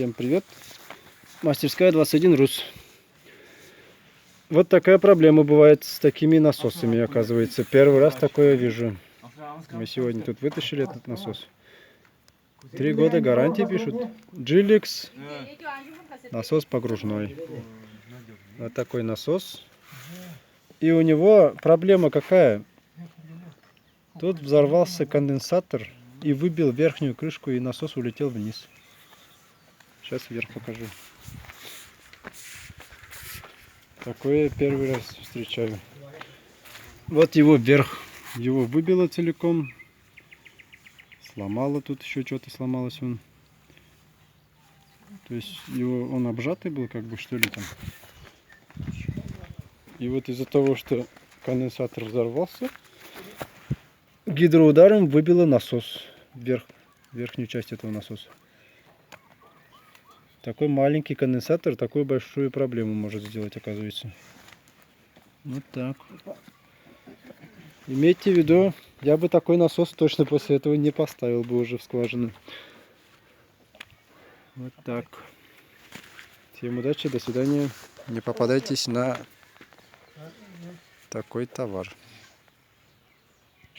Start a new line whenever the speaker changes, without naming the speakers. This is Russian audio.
Всем привет! Мастерская 21 Рус. Вот такая проблема бывает с такими насосами, оказывается. Первый раз такое вижу. Мы сегодня тут вытащили этот насос. 3 года гарантии пишут. Gilix. Насос погружной. Вот такой насос. И у него проблема какая? Тут взорвался конденсатор и выбил верхнюю крышку, и насос улетел вниз. Сейчас вверх покажу. Такое первый раз встречаю. Вот его вверх. Его выбило целиком. Сломало тут еще что-то, сломалось он. То есть он обжатый был, как бы, что ли там. И вот из-за того, что конденсатор взорвался, гидроударом выбило насос вверх, верхнюю часть этого насоса. Такой маленький конденсатор такую большую проблему может сделать, оказывается. Вот так. Имейте в виду, я бы такой насос точно после этого не поставил бы уже в скважину. Вот так. Всем удачи, до свидания. Не попадайтесь на такой товар.